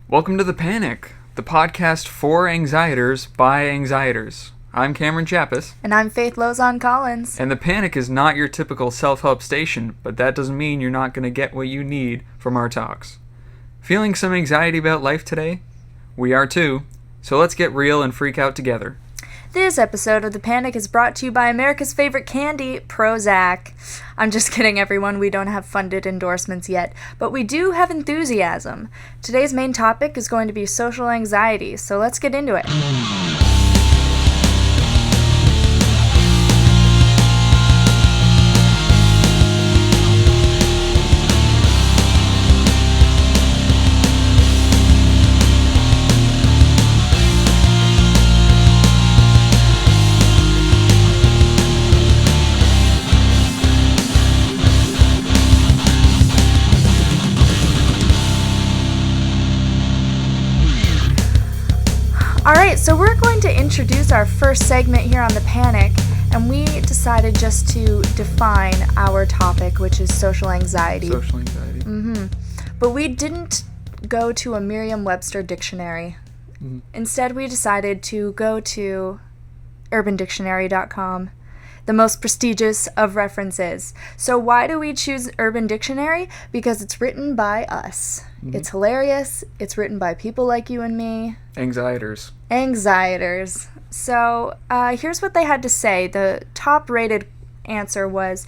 Welcome to The Panic, the podcast for anxieters by anxieters. I'm Cameron Chappis. And I'm Faith Lozon Collins. And The Panic is not your typical self-help station, but that doesn't mean you're not going to get what you need from our talks. Feeling some anxiety about life today? We are too, so let's get real and freak out together. This episode of The Panic is brought to you by America's favorite candy, Prozac. I'm just kidding, everyone. We don't have funded endorsements yet, but we do have enthusiasm. Today's main topic is going to be social anxiety, so let's get into it. Alright, so we're going to introduce our first segment here on The Panic, and we decided just to define our topic, which is social anxiety. Social anxiety. But we didn't go to a Merriam-Webster dictionary. Instead, we decided to go to UrbanDictionary.com, the most prestigious of references. So why do we choose Urban Dictionary? Because it's written by us. It's hilarious. It's written by people like you and me. Anxieters. So here's what they had to say. The top-rated answer was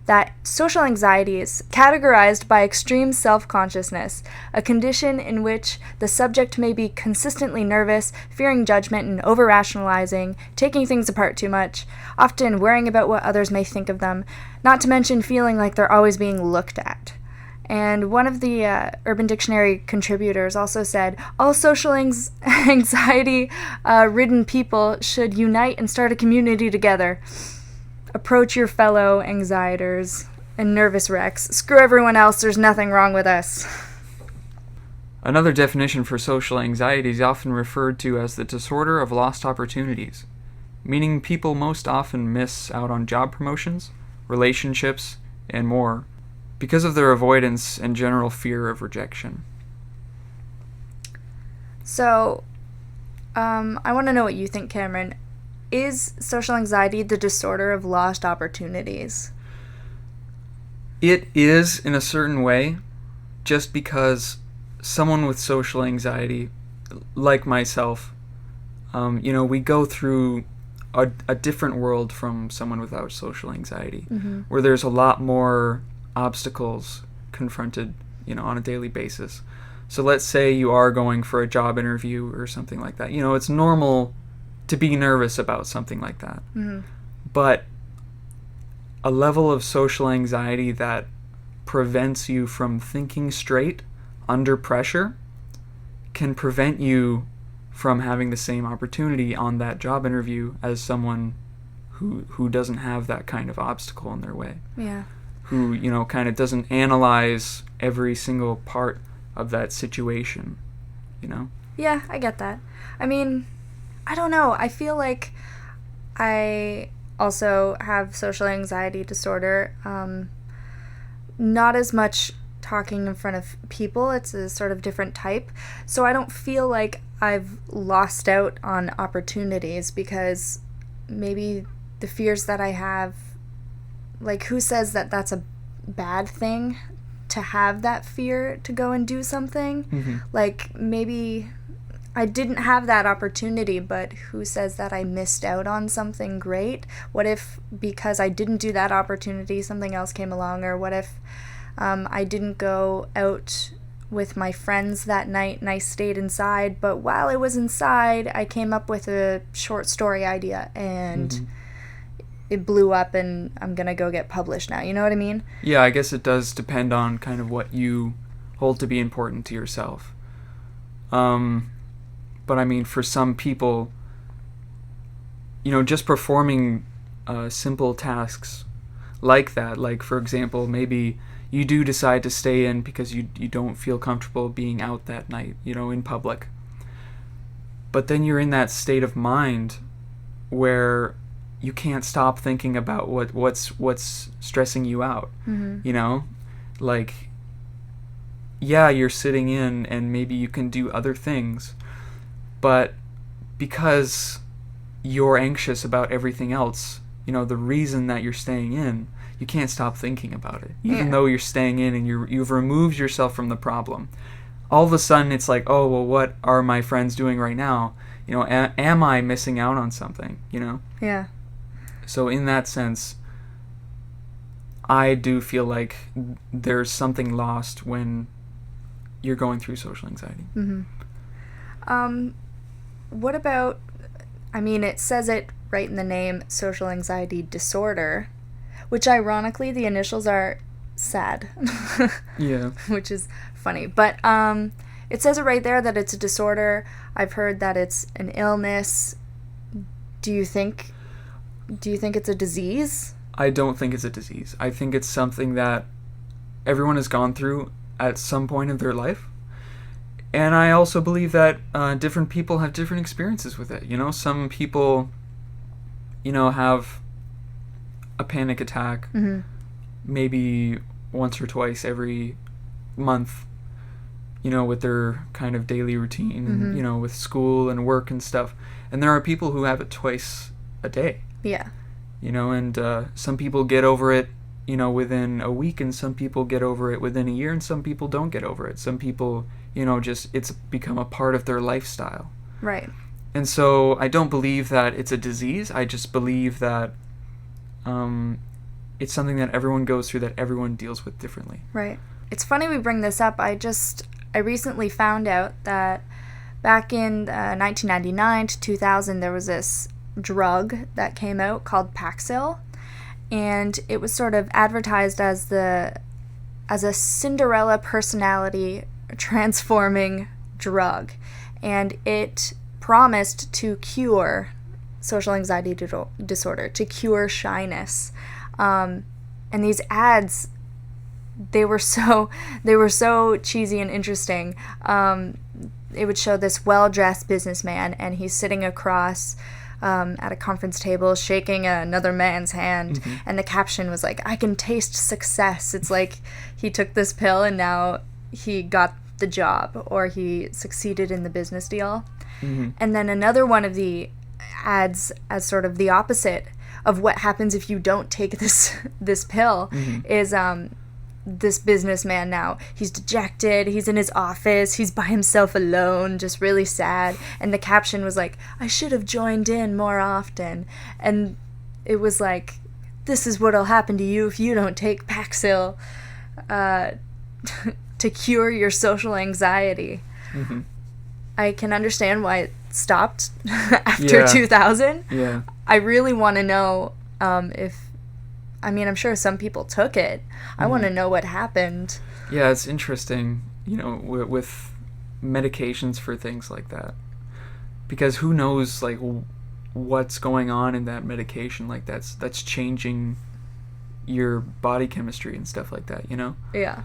that social anxiety is categorized by extreme self-consciousness, a condition in which the subject may be consistently nervous, fearing judgment and over-rationalizing, taking things apart too much, often worrying about what others may think of them, not to mention feeling like they're always being looked at. And one of the Urban Dictionary contributors also said, all social anxiety-ridden people should unite and start a community together. Approach your fellow anxieters and nervous wrecks. Screw everyone else, there's nothing wrong with us. Another definition for social anxiety is often referred to as the disorder of lost opportunities, meaning people most often miss out on job promotions, relationships, and more because of their avoidance and general fear of rejection. So, I want to know what you think, Cameron. Is social anxiety the disorder of lost opportunities? It is in a certain way, just because someone with social anxiety, like myself, we go through a different world from someone without social anxiety, where there's a lot more obstacles confronted, on a daily basis. So let's say you are going for a job interview or something like that. It's normal to be nervous about something like that. But a level of social anxiety that prevents you from thinking straight under pressure can prevent you from having the same opportunity on that job interview as someone who doesn't have that kind of obstacle in their way. Yeah. Who, kind of doesn't analyze every single part of that situation, Yeah, I get that. I mean, I don't know. I feel like I also have social anxiety disorder. Not as much talking in front of people. It's a sort of different type. So I don't feel like I've lost out on opportunities because maybe the fears that I have, like, who says that that's a bad thing to have that fear to go and do something? Like, maybe I didn't have that opportunity, but who says that I missed out on something great? What if because I didn't do that opportunity, something else came along? Or what if I didn't go out with my friends that night and I stayed inside, but while I was inside, I came up with a short story idea and it blew up and I'm going to go get published now. You know what I mean? Yeah, I guess it does depend on kind of what you hold to be important to yourself. But I mean, for some people, just performing simple tasks like that, like, for example, maybe you do decide to stay in because you don't feel comfortable being out that night, in public. But then you're in that state of mind where you can't stop thinking about what's stressing you out. Mm-hmm. You know, like yeah, you're sitting in and maybe you can do other things, but because you're anxious about everything else, the reason that you're staying in, you can't stop thinking about it. Even though you're staying in and you've removed yourself from the problem. All of a sudden it's like, oh, well, what are my friends doing right now? Am I missing out on something, Yeah. So in that sense, I do feel like there's something lost when you're going through social anxiety. What about, it says it right in the name, social anxiety disorder, which ironically the initials are SAD. Yeah. Which is funny. But it says it right there that it's a disorder. I've heard that it's an illness. Do you think it's a disease? I don't think it's a disease. I think it's something that everyone has gone through at some point in their life. And I also believe that different people have different experiences with it. Some people, have a panic attack maybe once or twice every month, with their kind of daily routine, with school and work and stuff. And there are people who have it twice a day. Yeah. And some people get over it, within a week, and some people get over it within a year, and some people don't get over it. Some people, just it's become a part of their lifestyle. Right. And so I don't believe that it's a disease. I just believe that it's something that everyone goes through, that everyone deals with differently. Right. It's funny we bring this up. I recently found out that back in 1999 to 2000, there was this drug that came out called Paxil, and it was sort of advertised as a Cinderella personality transforming drug, and it promised to cure social anxiety disorder, to cure shyness. And these ads, they were so cheesy and interesting. It would show this well-dressed businessman, and he's sitting across at a conference table shaking another man's hand, and the caption was like, "I can taste success." It's like he took this pill and now he got the job, or he succeeded in the business deal. And then another one of the ads, as sort of the opposite of what happens if you don't take this pill, is this businessman now. He's dejected, he's in his office, he's by himself alone, just really sad, and the caption was like, "I should have joined in more often." And it was like, this is what'll happen to you if you don't take Paxil to cure your social anxiety. I can understand why it stopped after 2000. Yeah. I really want to know I'm sure some people took it. I want to know what happened. Yeah, it's interesting, with medications for things like that. Because who knows, like, what's going on in that medication, like, that's changing your body chemistry and stuff like that, Yeah.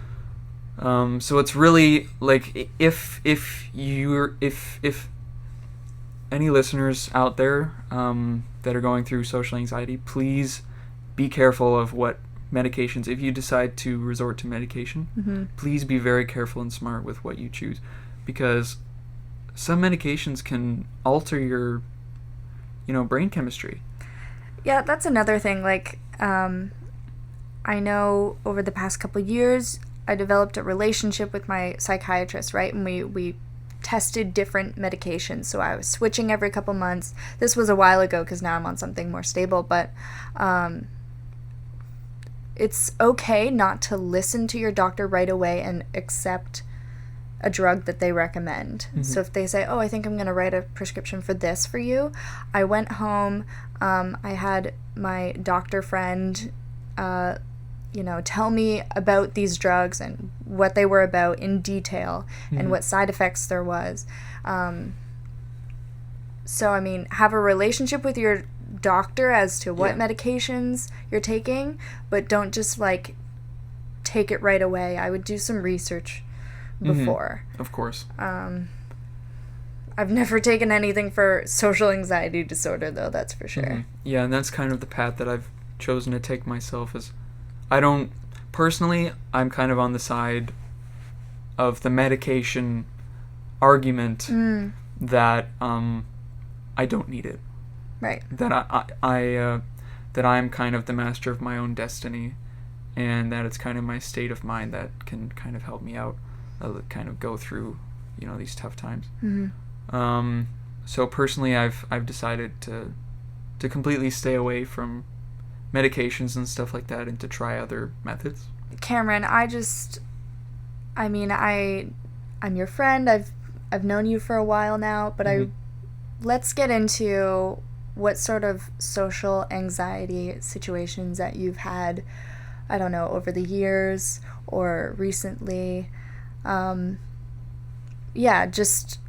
So it's really, like, if any listeners out there that are going through social anxiety, please be careful of what medications, if you decide to resort to medication, please be very careful and smart with what you choose, because some medications can alter your, brain chemistry. Yeah, that's another thing. Like, I know over the past couple years, I developed a relationship with my psychiatrist, right? And we tested different medications. So I was switching every couple months. This was a while ago because now I'm on something more stable, but it's okay not to listen to your doctor right away and accept a drug that they recommend. So if they say, "Oh, I think I'm going to write a prescription for this for you," I went home, I had my doctor friend tell me about these drugs and what they were about in detail and what side effects there was. So, have a relationship with your doctor as to what medications you're taking, but don't just, like, take it right away. I would do some research before. Of course. I've never taken anything for social anxiety disorder, though, that's for sure. Yeah, and that's kind of the path that I've chosen to take myself. Is I don't, personally, I'm kind of on the side of the medication argument that I don't need it. Right. That I'm kind of the master of my own destiny, and that it's kind of my state of mind that can kind of help me out, kind of go through, these tough times. So personally, I've decided to completely stay away from medications and stuff like that, and to try other methods. Cameron, I'm your friend. I've known you for a while now, but let's get into what sort of social anxiety situations that you've had, I don't know, over the years or recently. Just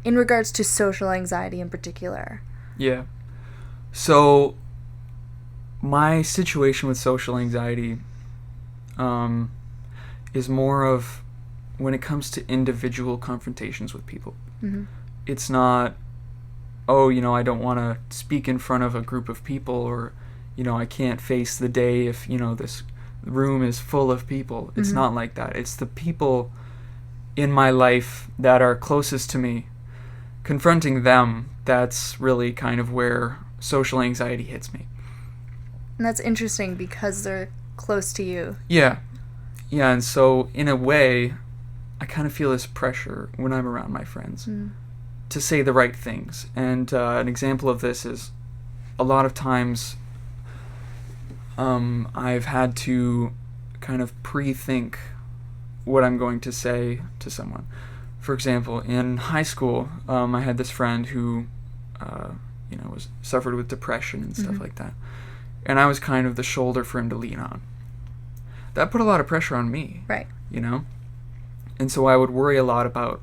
in regards to social anxiety in particular. Yeah. So my situation with social anxiety is more of when it comes to individual confrontations with people. It's not, I don't want to speak in front of a group of people, or, I can't face the day if, this room is full of people. It's not like that. It's the people in my life that are closest to me. Confronting them, that's really kind of where social anxiety hits me. And that's interesting because they're close to you. Yeah, and so in a way, I kind of feel this pressure when I'm around my friends to say the right things. And an example of this is a lot of times I've had to kind of pre-think what I'm going to say to someone. For example, in high school, I had this friend who, suffered with depression and stuff like that. And I was kind of the shoulder for him to lean on. That put a lot of pressure on me. Right. And so I would worry a lot about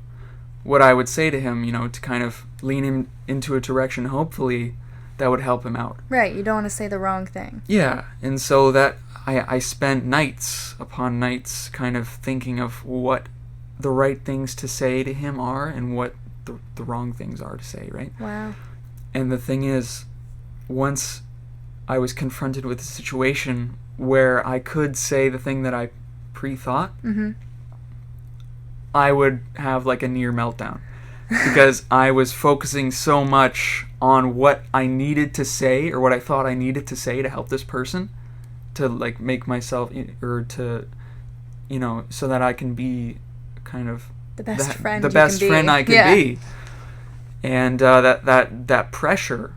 what I would say to him, to kind of lean him into a direction, hopefully, that would help him out. Right, you don't want to say the wrong thing. Yeah, and so that I spent nights upon nights kind of thinking of what the right things to say to him are and what the wrong things are to say, right? Wow. And the thing is, once I was confronted with a situation where I could say the thing that I pre-thought, I would have like a near meltdown because I was focusing so much on what I needed to say or what I thought I needed to say to help this person, to like make myself, or to, so that I can be kind of the best friend I could be. And that pressure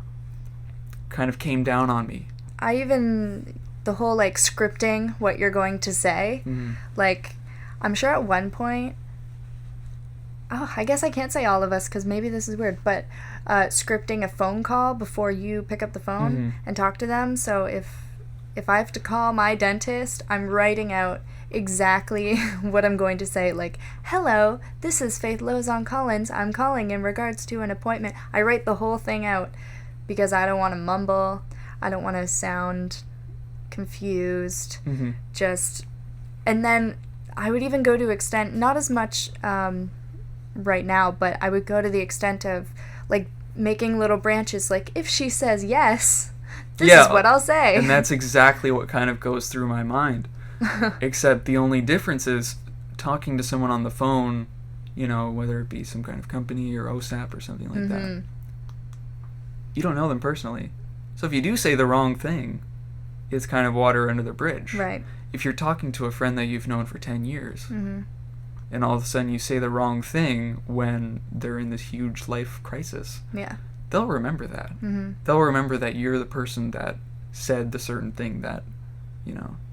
kind of came down on me. The whole like scripting what you're going to say, like I'm sure at one point, I guess I can't say all of us because maybe this is weird, but scripting a phone call before you pick up the phone and talk to them. So if I have to call my dentist, I'm writing out exactly what I'm going to say, like, hello, this is Faith Lozon Collins. I'm calling in regards to an appointment. I write the whole thing out because I don't want to mumble. I don't want to sound confused. And then I would even go to extent, not as much right now, but I would go to the extent of like making little branches, like if she says yes, this is what I'll say. And that's exactly what kind of goes through my mind. Except the only difference is talking to someone on the phone, whether it be some kind of company or OSAP or something like that. You don't know them personally. So if you do say the wrong thing, it's kind of water under the bridge. Right. If you're talking to a friend that you've known for 10 years, and all of a sudden you say the wrong thing when they're in this huge life crisis, they'll remember that. They'll remember that you're the person that said the certain thing that,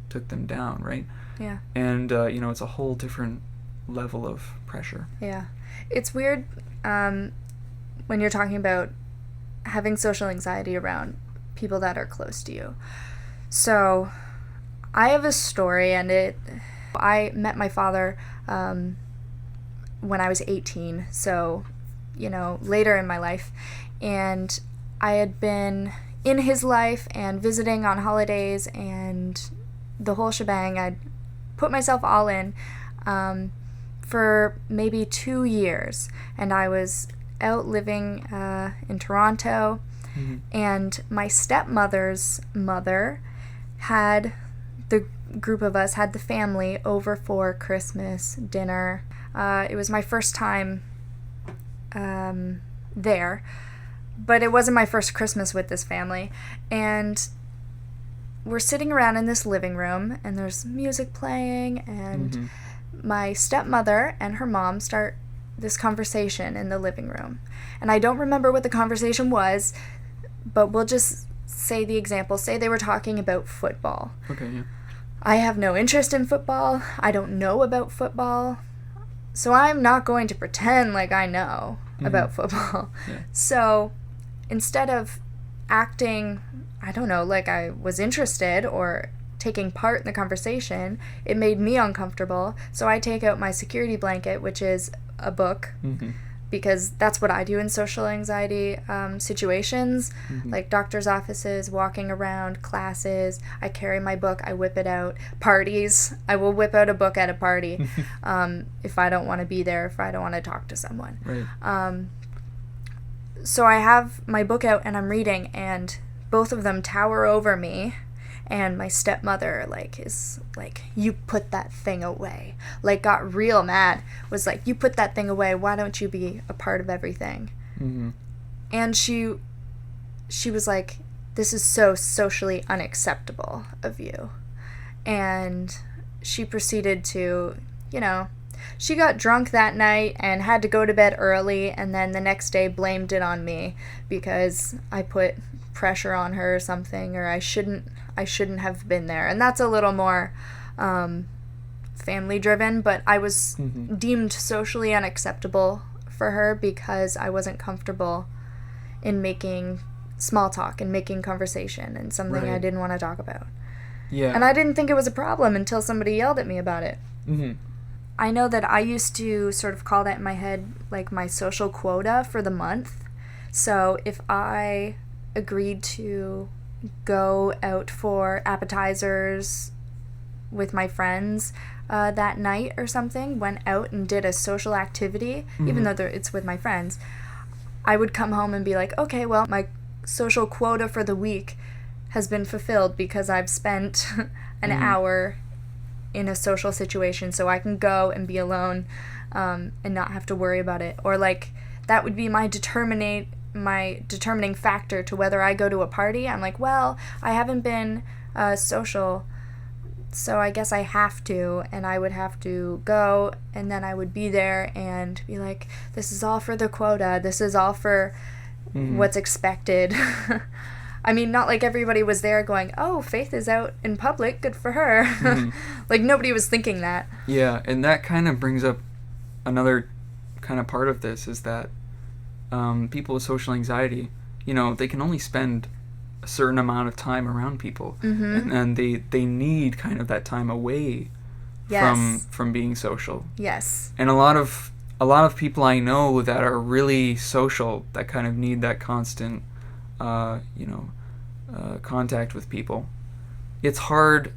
took them down, right? Yeah. And, it's a whole different level of pressure. Yeah. It's weird when you're talking about having social anxiety around people that are close to you. So I have a story, and I met my father when I was 18, so, later in my life, and I had been in his life and visiting on holidays and the whole shebang. I'd put myself all in for maybe 2 years, and I was out living in Toronto, and my stepmother's mother had group of us had the family over for Christmas dinner. It was my first time there, but it wasn't my first Christmas with this family. And we're sitting around in this living room, and there's music playing, and my stepmother and her mom start this conversation in the living room. And I don't remember what the conversation was, but we'll just say the example. Say they were talking about football. Okay, yeah. I have no interest in football. I don't know about football. So I'm not going to pretend like I know about football. Yeah. So instead of acting, I don't know, like I was interested or taking part in the conversation, it made me uncomfortable. So I take out my security blanket, which is a book, because that's what I do in social anxiety situations, like doctor's offices, walking around, classes. I carry my book, I whip it out. Parties, I will whip out a book at a party if I don't want to be there, if I don't want to talk to someone. Right. So I have my book out and I'm reading, and both of them tower over me. And my stepmother, is like, you put that thing away. Got real mad. Was like, you put that thing away. Why don't you be a part of everything? And she was like, this is so socially unacceptable of you. And she proceeded to, she got drunk that night and had to go to bed early, and then the next day blamed it on me because I put pressure on her or something, or I shouldn't have been there. And that's a little more family driven, but I was deemed socially unacceptable for her because I wasn't comfortable in making small talk and making conversation and something I didn't want to talk about. Yeah. And I didn't think it was a problem until somebody yelled at me about it. I know that I used to sort of call that in my head my social quota for the month. So if I agreed to go out for appetizers with my friends that night or something, went out and did a social activity, even though it's with my friends, I would come home and be like, okay, well, my social quota for the week has been fulfilled because I've spent an hour in a social situation, so I can go and be alone and not have to worry about it. Or that would be my determining factor to whether I go to a party. I'm like, well, I haven't been social, so I guess I have to, and I would have to go, and then I would be there and be like, this is all for the quota, this is all for what's expected. I mean, not like everybody was there going, oh, Faith is out in public, good for her. Nobody was thinking that. Yeah, and that kind of brings up another kind of part of this, is that people with social anxiety, they can only spend a certain amount of time around people, and they need kind of that time away from being social. Yes. And a lot of people I know that are really social, that kind of need that constant, contact with people. It's hard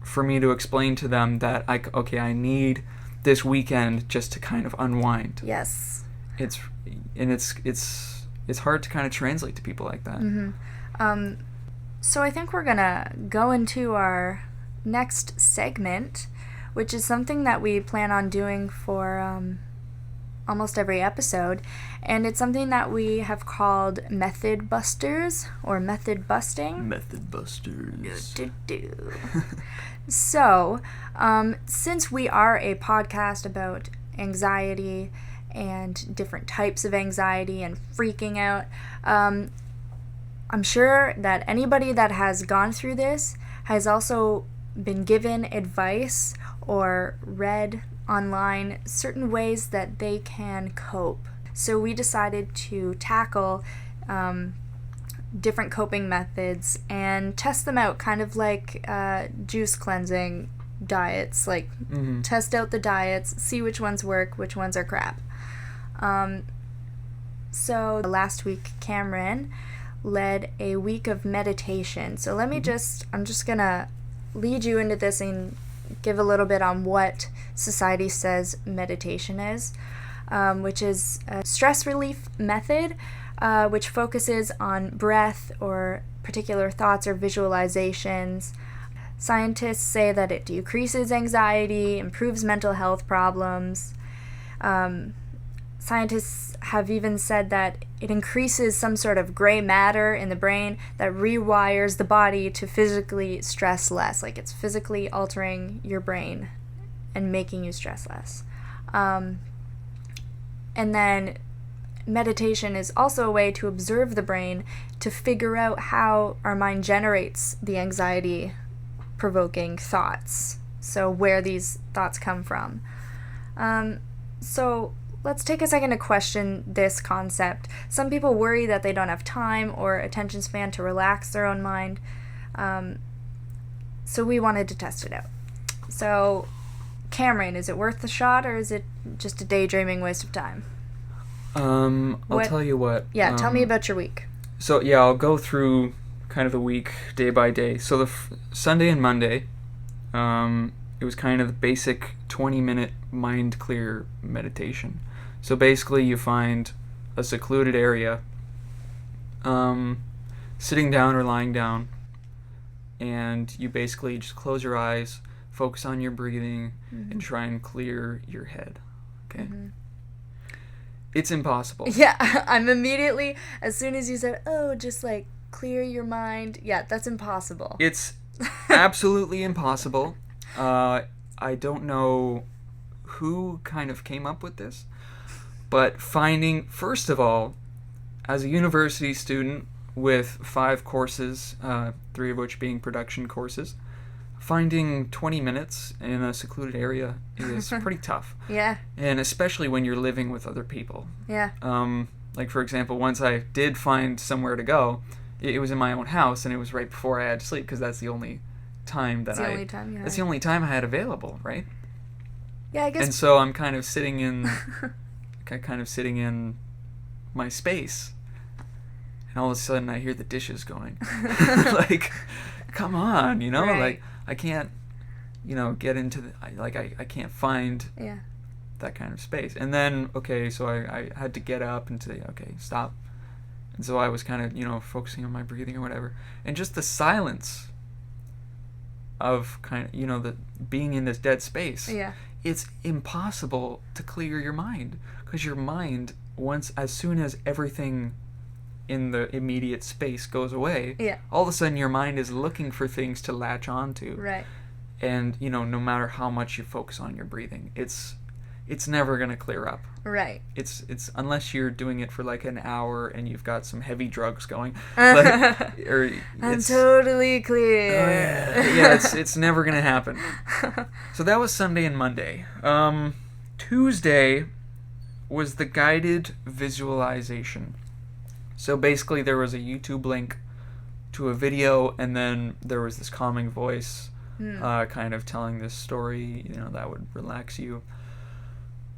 for me to explain to them that I need this weekend just to kind of unwind. Yes. It's hard to kind of translate to people like that. So I think we're gonna go into our next segment, which is something that we plan on doing for almost every episode, and it's something that we have called Method Busters, or Method Busting. Method Busters. So, since we are a podcast about anxiety and different types of anxiety and freaking out, I'm sure that anybody that has gone through this has also been given advice or read online certain ways that they can cope. So we decided to tackle different coping methods and test them out, kind of like juice cleansing diets. Test out the diets, see which ones work, which ones are crap. So last week, Cameron led a week of meditation. So I'm just gonna lead you into this and give a little bit on what society says meditation is, which is a stress relief method, which focuses on breath or particular thoughts or visualizations. Scientists say that it decreases anxiety, improves mental health problems. Scientists have even said that it increases some sort of gray matter in the brain that rewires the body to physically stress less. Like it's physically altering your brain and making you stress less. And then meditation is also a way to observe the brain to figure out how our mind generates the anxiety-provoking thoughts. So where these thoughts come from. So let's take a second to question this concept. Some people worry that they don't have time or attention span to relax their own mind. So we wanted to test it out. So, Cameron, is it worth the shot, or is it just a daydreaming waste of time? I'll tell you what. Yeah, tell me about your week. So, yeah, I'll go through kind of the week day by day. So, the Sunday and Monday, it was kind of the basic 20-minute mind clear meditation. So basically you find a secluded area, sitting down or lying down, and you basically just close your eyes, focus on your breathing, and try and clear your head. Okay? It's impossible. Yeah, I'm immediately, as soon as you said, just like clear your mind, yeah, that's impossible. It's absolutely impossible. I don't know who kind of came up with this, but finding, first of all, as a university student with 5 courses, 3 of which being production courses, finding 20 minutes in a secluded area is pretty tough. Yeah. And especially when you're living with other people. Yeah. Like, for example, once I did find somewhere to go, it was in my own house, and it was right before I had to sleep, because that's the only time that that's the only time I had available, right? Yeah, I guess. And so I'm kind of sitting in my space, and all of a sudden I hear the dishes going. Like, come on, Right. like I can't, get into I can't find that kind of space. And then, okay, so I had to get up and say, okay, stop. And so I was kind of, focusing on my breathing or whatever, and just the silence of kind of, the being in this dead space. Yeah. It's impossible to clear your mind, because your mind, as soon as everything in the immediate space goes away, all of a sudden your mind is looking for things to latch onto. Right. And, no matter how much you focus on your breathing, it's never going to clear up. Right. It's unless you're doing it for like an hour and you've got some heavy drugs going. I'm totally clear. Oh, yeah, it's never going to happen. So that was Sunday and Monday. Tuesday was the guided visualization. So basically there was a YouTube link to a video, and then there was this calming voice kind of telling this story, that would relax you.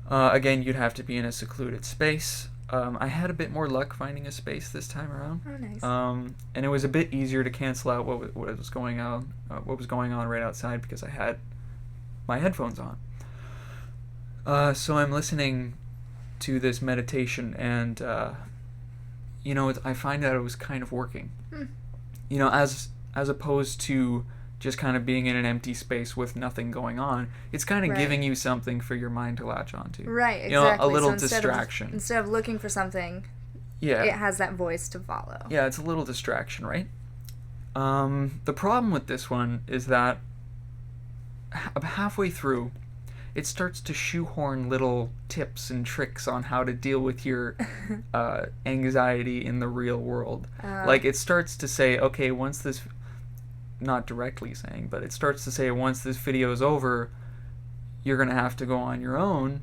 Again, you'd have to be in a secluded space. I had a bit more luck finding a space this time around. Oh, nice. And it was a bit easier to cancel out what was going on right outside, because I had my headphones on. So I'm listening to this meditation, and I find that it was kind of working. As opposed to just kind of being in an empty space with nothing going on, it's kind of giving you something for your mind to latch onto. Right, exactly. A little so distraction. Instead of looking for something, it has that voice to follow. Yeah, it's a little distraction, right? The problem with this one is that halfway through, it starts to shoehorn little tips and tricks on how to deal with your anxiety in the real world. Like, it starts to say, okay, once this... Not directly saying, but it starts to say, once this video is over, you're going to have to go on your own,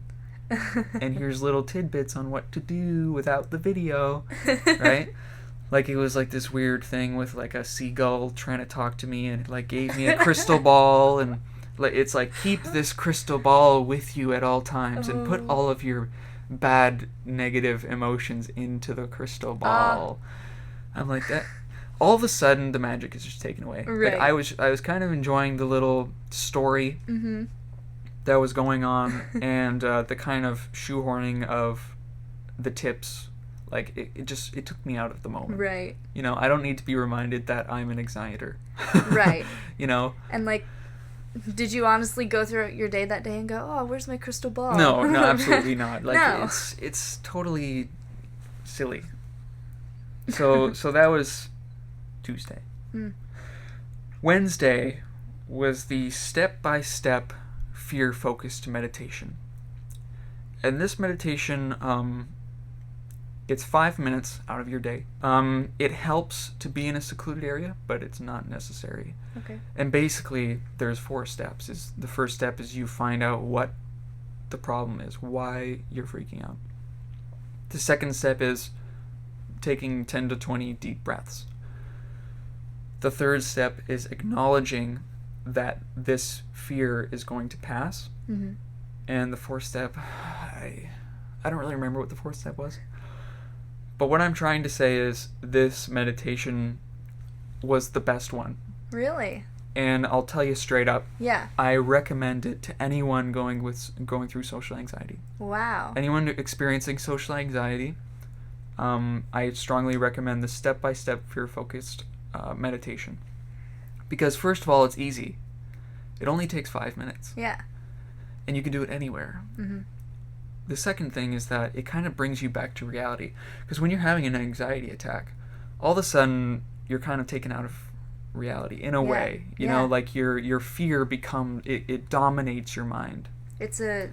and here's little tidbits on what to do without the video, right? Like, it was like this weird thing with like a seagull trying to talk to me, and it like gave me a crystal ball, and it's like, keep this crystal ball with you at all times, and put all of your bad negative emotions into the crystal ball. I'm like, that... All of a sudden, the magic is just taken away. Right. Like, I was kind of enjoying the little story that was going on, and the kind of shoehorning of the tips. Like, it took me out of the moment. Right. You know, I don't need to be reminded that I'm an anxiety. Right. You know? And, like, did you honestly go through your day that day and go, oh, where's my crystal ball? No, absolutely not. Like, No. it's totally silly. So that was Tuesday. Wednesday was the step-by-step fear-focused meditation. And this meditation, it's 5 minutes out of your day. It helps to be in a secluded area, but it's not necessary. Okay. And basically, there's 4 steps. The first step is you find out what the problem is, why you're freaking out. The second step is taking 10 to 20 deep breaths. The third step is acknowledging that this fear is going to pass. Mm-hmm. And the fourth step, I don't really remember what the fourth step was. But what I'm trying to say is this meditation was the best one. Really? And I'll tell you straight up, Yeah. I recommend it to anyone going through social anxiety. Wow. Anyone experiencing social anxiety, I strongly recommend the step-by-step fear-focused meditation. Because first of all, it's easy. It only takes 5 minutes. Yeah. And you can do it anywhere. Mm-hmm. The second thing is that it kind of brings you back to reality. Because when you're having an anxiety attack, all of a sudden you're kind of taken out of reality in a way. You know, like your fear it dominates your mind. It's a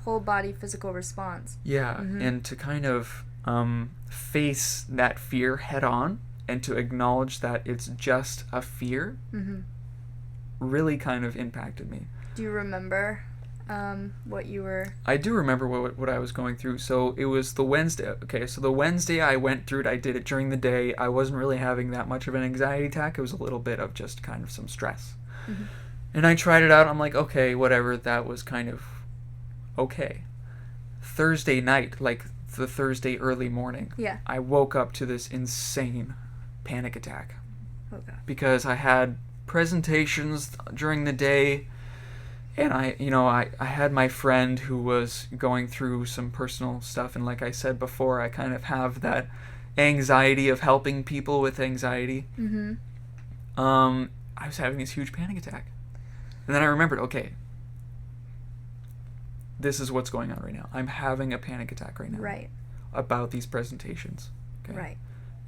whole body physical response. Yeah, Mm-hmm. and to kind of face that fear head on and to acknowledge that it's just a fear Mm-hmm. really kind of impacted me. Do you remember what you were... I do remember what I was going through. So it was the Wednesday. Okay, so the Wednesday I went through it, I did it during the day. I wasn't really having that much of an anxiety attack. It was a little bit of just kind of some stress. Mm-hmm. And I tried it out. I'm like, okay, whatever. That was kind of okay. Thursday night, like the Thursday early morning, Yeah. I woke up to this insane panic attack. Oh, God. Because I had presentations during the day, and I had my friend who was going through some personal stuff, and like I said before, I kind of have that anxiety of helping people with anxiety. Mm-hmm. I was having this huge panic attack. And then I remembered, okay, this is what's going on right now. I'm having a panic attack right now. Right. About these presentations. Okay? Right.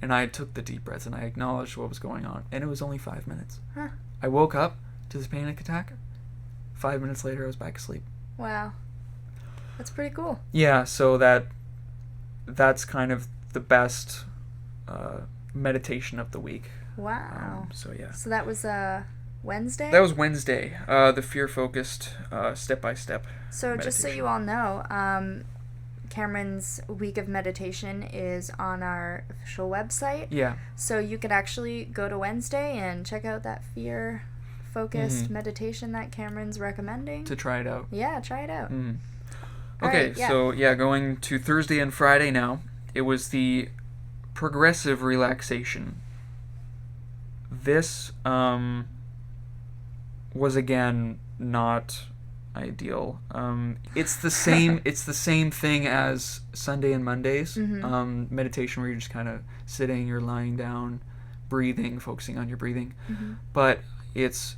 And I took the deep breaths and I acknowledged what was going on. And it was only 5 minutes. Huh. I woke up to this panic attack. 5 minutes later, I was back asleep. Wow. That's pretty cool. Yeah, so that's kind of the best meditation of the week. Wow. So yeah. So that was Wednesday? That was Wednesday. The fear-focused step-by-step So just so meditation. you all know, Cameron's week of meditation is on our official website. Yeah. So you could actually go to Wednesday and check out that fear-focused meditation that Cameron's recommending. To try it out. Yeah, try it out. Mm. All Okay, right, yeah. so yeah, going to Thursday and Friday now. It was the progressive relaxation. This was again not ideal. It's the same. It's the same thing as Sunday and Mondays. Mhm. Meditation where you're just kind of sitting, you're lying down, breathing, focusing on your breathing. Mhm. But it's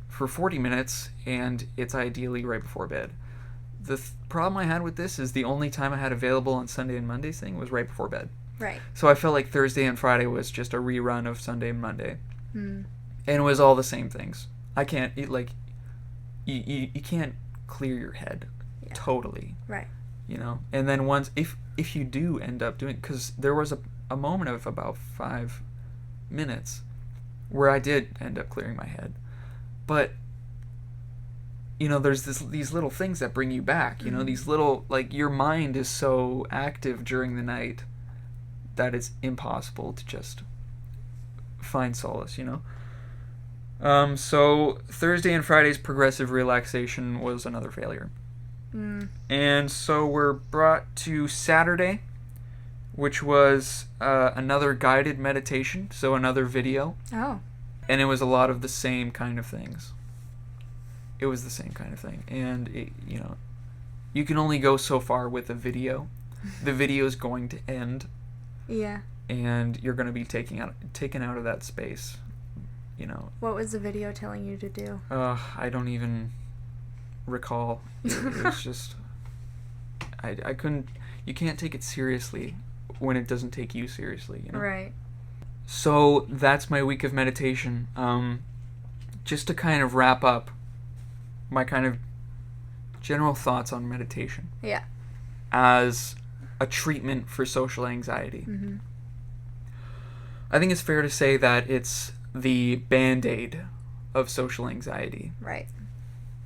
for 40 minutes, and it's ideally right before bed. The problem I had with this is the only time I had available on Sunday and Mondays thing was right before bed. Right. So I felt like Thursday and Friday was just a rerun of Sunday and Monday. Mm. And it was all the same things. I can't, you can't clear your head Yeah. totally, Right. you know? And then once, if you do end up doing, because there was a moment of about 5 minutes where I did end up clearing my head. But, you know, there's these little things that bring you back, you know, these little, like, your mind is so active during the night that it's impossible to just find solace, you know? So Thursday and Friday's progressive relaxation was another failure. Mm. And so we're brought to Saturday, which was another guided meditation, so another video. Oh. And it was a lot of the same kind of things. It was the same kind of thing. And, you know, you can only go so far with a video. The video is going to end Yeah. and you're going to be taken out of that space, you know. What was the video telling you to do? I don't even recall. It was just, I couldn't, you can't take it seriously when it doesn't take you seriously, you know. Right. So that's my week of meditation. Just to kind of wrap up my kind of general thoughts on meditation Yeah. as a treatment for social anxiety. Mm-hmm. I think it's fair to say that it's the Band-Aid of social anxiety. Right.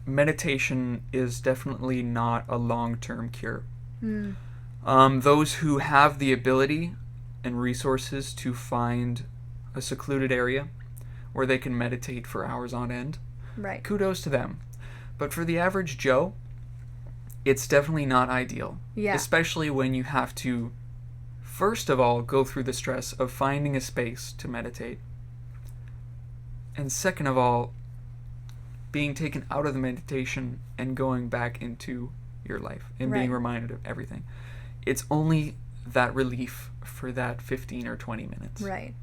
Meditation is definitely not a long-term cure. Mm. Those who have the ability and resources to find a secluded area where they can meditate for hours on end, Right. kudos to them. But for the average Joe, it's definitely not ideal. Yeah. Especially when you have to, first of all, go through the stress of finding a space to meditate. And second of all, being taken out of the meditation and going back into your life and being Right. reminded of everything. It's only that relief for that 15 or 20 minutes. Right.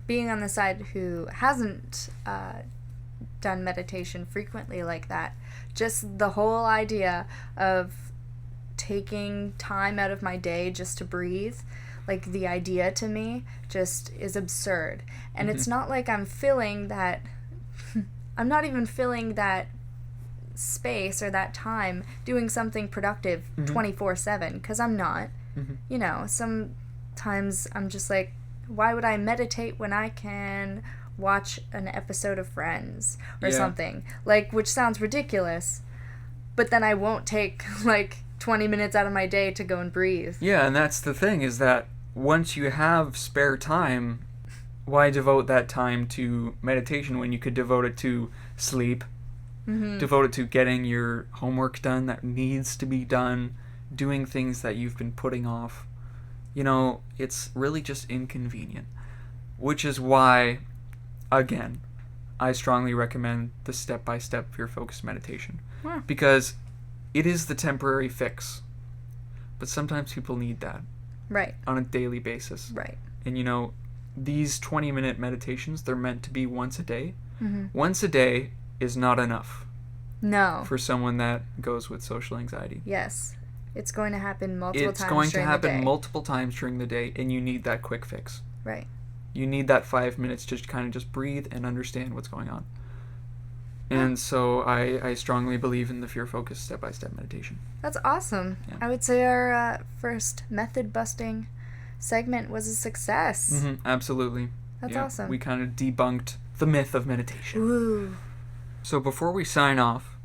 Being on the side who hasn't done meditation frequently like that, just the whole idea of taking time out of my day just to breathe, like the idea to me just is absurd. And it's not like I'm filling that, I'm not even filling that space or that time doing something productive 24/7, because I'm not. You know, sometimes I'm just like, why would I meditate when I can watch an episode of Friends or Yeah. something? Like, which sounds ridiculous, but then I won't take like 20 minutes out of my day to go and breathe. Yeah, and that's the thing, is that once you have spare time, why devote that time to meditation when you could devote it to sleep, devote it to getting your homework done that needs to be done, doing things that you've been putting off? You know, it's really just inconvenient. Which is why, again, I strongly recommend the step-by-step fear-focused meditation. Huh. Because it is the temporary fix. But sometimes people need that Right. on a daily basis. Right. And you know, these 20-minute meditations, they're meant to be once a day. Mm-hmm. Once a day is not enough No. for someone that goes with social anxiety. Yes. It's going to happen multiple It's times going to during the happen day. multiple times during the day, and you need that quick fix. Right. You need that 5 minutes to kind of just breathe and understand what's going on. And so I strongly believe in the fear-focused step-by-step meditation. That's awesome. Yeah. I would say our first method busting segment was a success. Absolutely. That's Yeah, awesome. We kind of debunked the myth of meditation. Ooh. So before we sign off,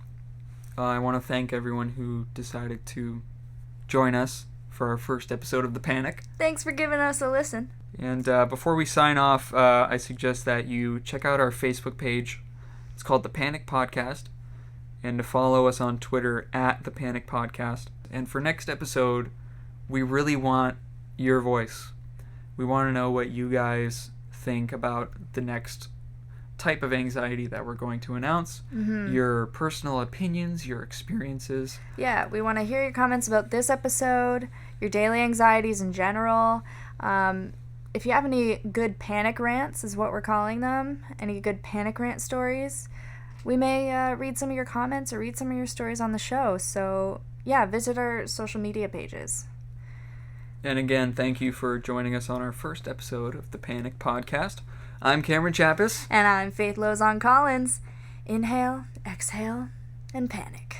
I want to thank everyone who decided to join us for our first episode of The Panic. Thanks for giving us a listen. And before we sign off, I suggest that you check out our Facebook page. It's called The Panic Podcast. And to follow us on Twitter at The Panic Podcast. And for next episode, we really want your voice. We want to know what you guys think about the next type of anxiety that we're going to announce. Your personal opinions, your experiences. Yeah, we want to hear your comments about this episode, your daily anxieties in general. If you have any good panic rants, is what we're calling them, any good panic rant stories, we may read some of your comments or read some of your stories on the show. So, yeah, visit our social media pages. And again, thank you for joining us on our first episode of the Panic Podcast. I'm Cameron Chappis. And I'm Faith Lozon Collins. Inhale, exhale, and panic.